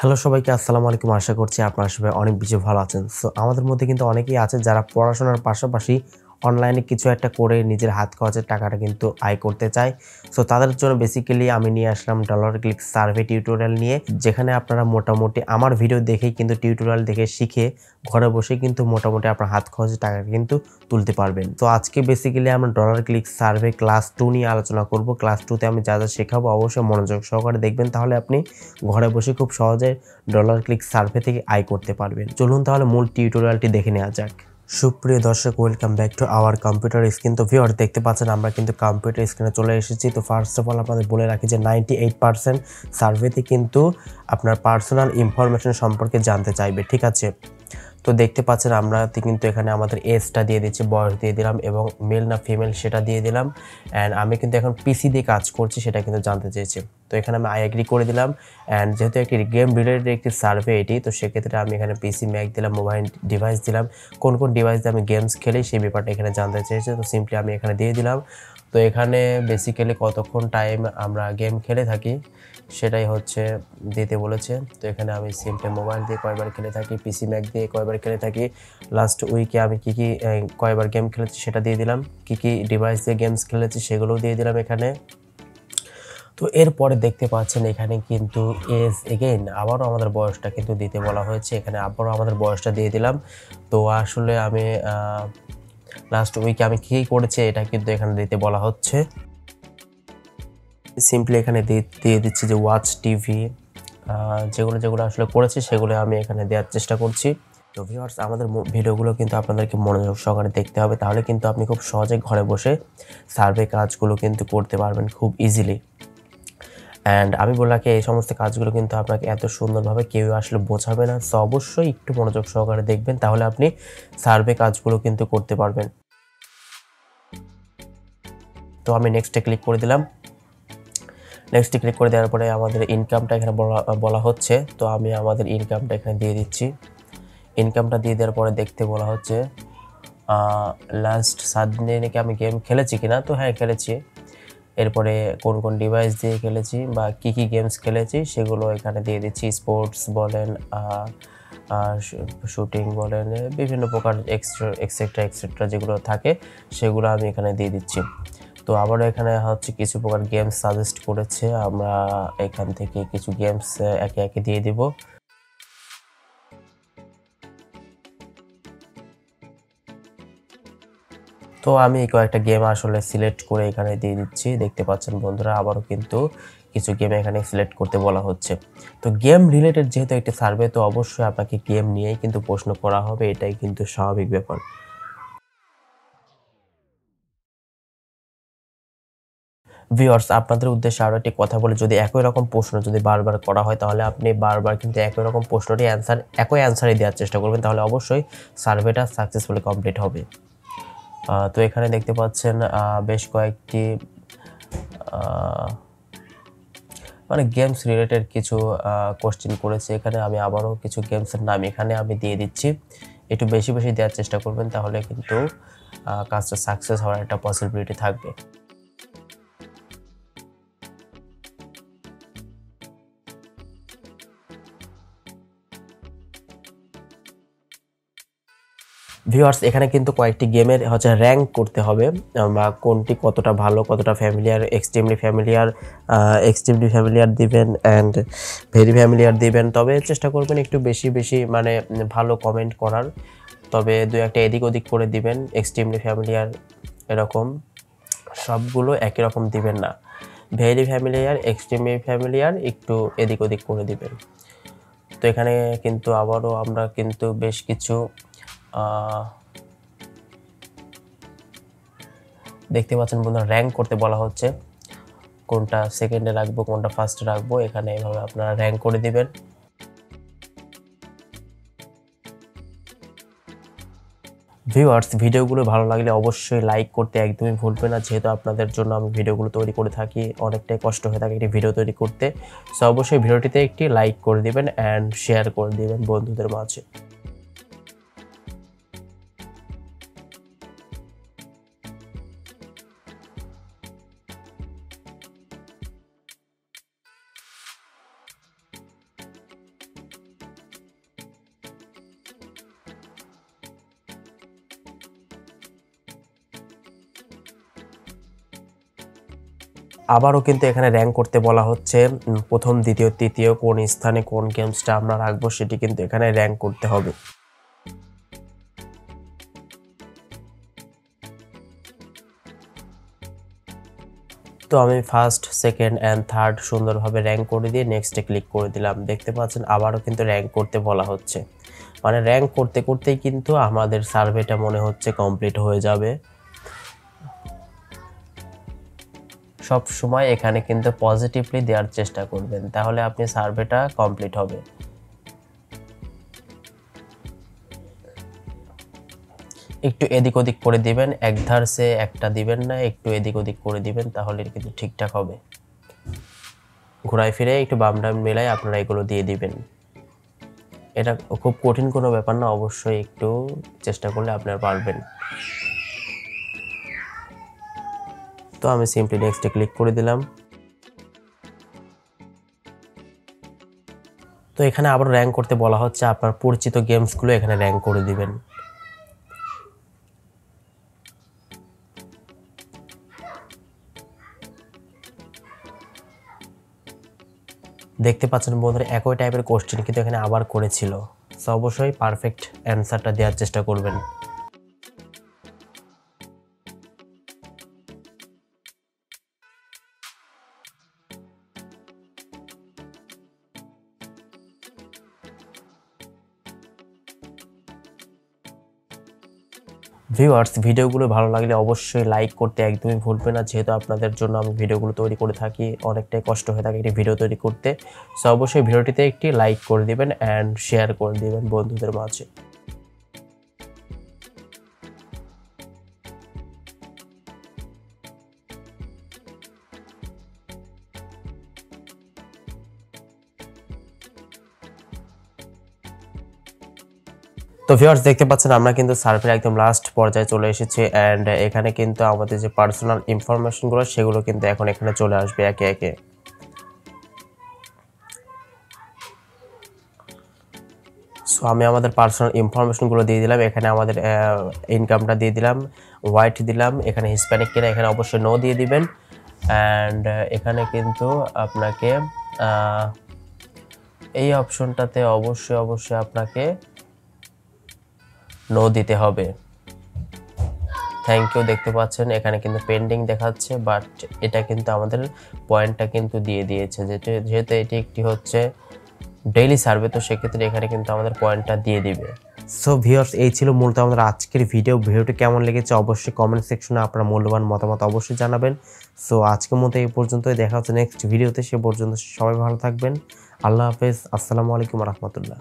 Hello সবাইকে আসসালামু আলাইকুম। আশা করছি আপনারা সবাই অনেক বেশি ভালো আছেন। সো আমাদের মধ্যে কিন্তু অনেকেই আছে যারা পড়াশোনার পাশাপাশি অনলাইনে কিছু একটা করে নিজের হাত খরচের টাকাটা কিন্তু আয় করতে চায়। সো তাদের জন্য বেসিক্যালি আমি নিয়ে আসলাম DollarClix সার্ভে টিউটোরিয়াল নিয়ে, যেখানে আপনারা মোটামুটি আমার ভিডিও দেখেই কিন্তু টিউটোরিয়াল দেখে শিখে ঘরে বসে কিন্তু মোটামুটি আপনার হাত খরচের টাকা কিন্তু তুলতে পারবেন। তো আজকে বেসিক্যালি আমরা DollarClix সার্ভে ক্লাস 2 নিয়ে আলোচনা করব। ক্লাস 2 তে আমি যা শেখাবো অবশ্যই মনোযোগ সহকারে দেখবেন, তাহলে আপনি ঘরে বসে খুব সহজে DollarClix সার্ভে থেকে আয় করতে পারবেন। চলুন তাহলে মূল টিউটোরিয়ালটি দেখে নেওয়া যাক। সুপ্রিয় দর্শক, welcome back to our computer screen. তো ভিউয়ার দেখতে পাচ্ছেন আমরা কিন্তু কম্পিউটার স্ক্রিনে চলে এসেছি। তো ফার্স্ট অফ অল আপনাদের বলে রাখি যে 98% সার্ভেতে কিন্তু আপনার পার্সোনাল ইনফরমেশন সম্পর্কে জানতে চাইবে, ঠিক আছে। তো দেখতে পাচ্ছেন আমরা কিন্তু এখানে আমাদের এজটা দিয়ে দিচ্ছি, বয়স দিয়ে দিলাম এবং মেল না ফিমেল সেটা দিয়ে দিলাম। অ্যান্ড আমি কিন্তু এখন পিসি দিয়ে কাজ করছি, সেটা কিন্তু জানতে চেয়েছি। তো এখানে আমি আই এগ্রি করে দিলাম। অ্যান্ড যেহেতু একটি গেম রিলেটেড একটি সার্ভে এটি, তো সেক্ষেত্রে আমি এখানে পিসি, ম্যাক দিলাম, মোবাইল ডিভাইস দিলাম, কোন কোন ডিভাইস দিয়ে আমি গেমস খেলি সেই ব্যাপারটা এখানে জানতে চেয়েছি। তো সিম্পলি আমি এখানে দিয়ে দিলাম। তো এখানে বেসিক্যালি কতক্ষণ টাইম আমরা গেম খেলে থাকি সেটাই হচ্ছে দিতে বলেছে। তো এখানে আমি সিম্পলি মোবাইল দিয়ে কয়বার খেলে থাকি, পিসি, ম্যাক দিয়ে কয়বার খেলে থাকি, লাস্ট উইকে আমি কী কী কয়বার গেম খেলেছি সেটা দিয়ে দিলাম, কী কী ডিভাইস দিয়ে গেমস খেলেছি সেগুলোও দিয়ে দিলাম এখানে। তো এরপরে দেখতে পাচ্ছেন এখানে কিন্তু এজ এগেইন আবারও আমাদের বয়সটা কিন্তু দিতে বলা হয়েছে। এখানে আবারও আমাদের বয়সটা দিয়ে দিলাম। তো আসলে আমি লাস্ট উইকে আমি কী করেছি এটা কিন্তু এখানে দিতে বলা হচ্ছে। সিম্পলি এখানে দিয়ে দিচ্ছি যে ওয়াচ টিভি, যেগুলো আসলে করেছি সেগুলো আমি এখানে দেওয়ার চেষ্টা করছি। তো ভিউয়ার্স, আমাদের ভিডিওগুলো কিন্তু আপনাদেরকে মনোযোগ সহকারে দেখতে হবে, তাহলে কিন্তু আপনি খুব সহজে ঘরে বসে সার্ভে কাজগুলো কিন্তু করতে পারবেন খুব ইজিলি। অ্যান্ড আমি বলে রাখি, এই সমস্ত কাজগুলো কিন্তু আপনাকে এত সুন্দরভাবে কেউ আসলে বোঝাবে না। সো অবশ্যই একটু মনোযোগ সহকারে দেখবেন, তাহলে আপনি সার্ভে কাজগুলো কিন্তু করতে পারবেন। তো আমি নেক্সটে ক্লিক করে দিলাম। নেক্সটে ক্লিক করে দেওয়ার পরে আমাদের ইনকামটা এখানে বলা হচ্ছে। তো আমি আমাদের ইনকামটা এখানে দিয়ে দিচ্ছি। ইনকামটা দিয়ে দেওয়ার পরে দেখতে বলা হচ্ছে লাস্ট 7 দিনে নাকি আমি গেম খেলেছি কিনা। তো হ্যাঁ, খেলেছি। এরপরে কোন কোন ডিভাইস দিয়ে খেলেছি বা কী কী গেমস খেলেছি সেগুলো এখানে দিয়ে দিচ্ছি। স্পোর্টস বলেন, শুটিং বলেন, বিভিন্ন প্রকার এক্সেট্রা যেগুলো থাকে সেগুলো আমি এখানে দিয়ে দিচ্ছি। তো আবারও এখানে হচ্ছে কিছু প্রকার গেমস সাজেস্ট করেছে, আমরা এখান থেকে কিছু গেমস একে একে দিয়ে দিব। তো আমি কয়েকটা গেম আসলে সিলেক্ট করে এখানে দিয়ে দিচ্ছি। দেখতে পাচ্ছেন বন্ধুরা, আবারও কিন্তু কিছু গেম এখানে সিলেক্ট করতে বলা হচ্ছে। তো গেম রিলেটেড যেহেতু একটা সার্ভে, তো অবশ্যই আপনাকে গেম নিয়েই কিন্তু প্রশ্ন করা হবে, এটাই কিন্তু স্বাভাবিক ব্যাপার। ভিউয়ার্স, আপনাদের উদ্দেশ্যে আরও একটি কথা বলি, যদি একই রকম প্রশ্ন যদি বারবার করা হয় তাহলে আপনি বারবার কিন্তু একই রকম প্রশ্নটি একই অ্যান্সারই দেওয়ার চেষ্টা করবেন, তাহলে অবশ্যই সার্ভেটা সাকসেসফুলি কমপ্লিট হবে। তো এখানে দেখতে পাচ্ছেন বেশ কয়েকটি মানে গেমস রিলেটেড কিছু কোশ্চেন করেছে এখানে। আমি আবারও কিছু গেমসের নাম এখানে আমি দিয়ে দিচ্ছি। একটু বেশি বেশি দেওয়ার চেষ্টা করবেন, তাহলে কিন্তু কাজটা সাকসেস হওয়ার একটা পসিবিলিটি থাকবে। ভিউয়ার্স, এখানে কিন্তু কয়েকটি গেমের হচ্ছে র্যাঙ্ক করতে হবে, বা কোনটি কতটা ভালো, কতটা ফ্যামিলিয়ার, এক্সট্রিমলি ফ্যামিলিয়ার দিবেন অ্যান্ড ভেরি ফ্যামিলিয়ার দিবেন। তবে চেষ্টা করবেন একটু বেশি বেশি মানে ভালো কমেন্ট করার। তবে দু একটা এদিক ওদিক করে দিবেন, এক্সট্রিমলি ফ্যামিলিয়ার এরকম সবগুলো একই রকম দিবেন না। ভেরি ফ্যামিলিয়ার, এক্সট্রিমলি ফ্যামিলিয়ার একটু এদিক ওদিক করে দিবেন। তো এখানে কিন্তু আবারও আমরা কিন্তু বেশ কিছু দেখতে পাচ্ছেন বন্ধুরা, র্যাঙ্ক করতে বলা হচ্ছে, কোনটা সেকেন্ডে রাখবো, কোনটা ফার্স্টে রাখবো, এখানে এভাবে আপনারা র্যাঙ্ক করে দিবেন। ভিউয়ার্স, ভিডিওগুলো ভালো লাগলে অবশ্যই লাইক করতে একদমই ভুলবেন না, যেহেতু আপনাদের জন্য আমি ভিডিওগুলো তৈরি করে থাকি, অনেকটাই কষ্ট হয়ে থাকে একটি ভিডিও তৈরি করতে। সো অবশ্যই ভিডিওটিতে একটি লাইক করে দিবেন অ্যান্ড শেয়ার করে দিবেন বন্ধুদের মাঝে। আবারও কিন্তু এখানে র্যাঙ্ক করতে বলা হচ্ছে, প্রথম দ্বিতীয় তৃতীয় কোন স্থানে কোন গেমসটা আমরা রাখবো সেটি কিন্তু এখানে র্যাঙ্ক করতে হবে। তো আমি ফার্স্ট সেকেন্ড অ্যান্ড থার্ড সুন্দরভাবে র্যাঙ্ক করে দিয়ে নেক্সটে ক্লিক করে দিলাম। দেখতে পাচ্ছেন আবারও কিন্তু র্যাঙ্ক করতে বলা হচ্ছে, মানে র্যাঙ্ক করতে করতেই কিন্তু আমাদের সার্ভেটা মনে হচ্ছে কমপ্লিট হয়ে যাবে। সব সময় এখানে কিন্তু পজিটিভলি দেওয়ার চেষ্টা করবেন, তাহলে আপনি সার্ভেটা কমপ্লিট হবে। একটু এদিক ওদিক করে দিবেন, এক ধার সে একটা দিবেন না, একটু এদিক ওদিক করে দিবেন, তাহলে কিন্তু ঠিকঠাক হবে। ঘোরায় ফিরে একটু বাম ডাম মেলায় আপনারা এগুলো দিয়ে দিবেন। এটা খুব কঠিন কোনো ব্যাপার না, অবশ্যই একটু চেষ্টা করলে আপনারা পারবেন। তো আমি সিম্পলি নেক্সটে ক্লিক করে দিলাম। তো এখানে আবার র্যাঙ্ক করতে বলা হচ্ছে, আপনার পরিচিত গেমসগুলো এখানে র্যাঙ্ক করে দিবেন। দেখতে পাচ্ছেন বন্ধুরা, একই টাইপের কোশ্চেন কিন্তু এখানে আবার করেছিল। সো অবশ্যই পারফেক্ট অ্যান্সারটা দেওয়ার চেষ্টা করবেন। ভিউয়ার্স, ভিডিওগুলো ভালো লাগলে অবশ্যই লাইক করতে একদমই ভুলবেন না, যেহেতু আপনাদের জন্য আমি ভিডিওগুলো তৈরি করে থাকি, অনেকটাই কষ্ট হয়ে থাকে একটি ভিডিও তৈরি করতে। সো অবশ্যই ভিডিওটিতে একটি লাইক করে দিবেন অ্যান্ড শেয়ার করে দিবেন বন্ধুদের মাঝে। তো ভিউয়ার্স, দেখতে পাচ্ছেন আমরা কিন্তু সার্ভের একদম লাস্ট পর্যায়ে চলে এসেছি অ্যান্ড এখানে কিন্তু আমাদের যে পার্সোনাল ইনফরমেশনগুলো সেগুলো কিন্তু এখন এখানে চলে আসবে একে একে। সো আমি আমাদের পার্সোনাল ইনফরমেশনগুলো দিয়ে দিলাম, এখানে আমাদের ইনকামটা দিয়ে দিলাম, হোয়াইট দিলাম, এখানে হিসপ্যানিক কিনা এখানে অবশ্যই নো দিয়ে দিবেন অ্যান্ড এখানে কিন্তু আপনাকে এই অপশনটাতে অবশ্যই আপনাকে নো দিতে হবে। Thank you. দেখতে পাচ্ছেন এখানে কিন্তু পেন্ডিং দেখাচ্ছে, বাট এটা কিন্তু আমাদের পয়েন্টটা কিন্তু দিয়ে দিয়েছে, যেহেতু এটি একটি হচ্ছে ডেইলি সার্ভে, তো সেক্ষেত্রে এখানে কিন্তু আমাদের পয়েন্টটা দিয়ে দিবে। সো ভিউয়ার্স, এই ছিল মূলত আমাদের আজকের ভিডিওটি কেমন লেগেছে অবশ্যই কমেন্ট সেকশনে আপনার মূল্যবান মতামত অবশ্যই জানাবেন। সো আজকের মতো এই পর্যন্তই, দেখা হচ্ছে নেক্সট ভিডিওতে। সে পর্যন্ত সবাই ভালো থাকবেন। আল্লাহ হাফেজ। আসসালামু আলাইকুম রহমতুল্লাহ।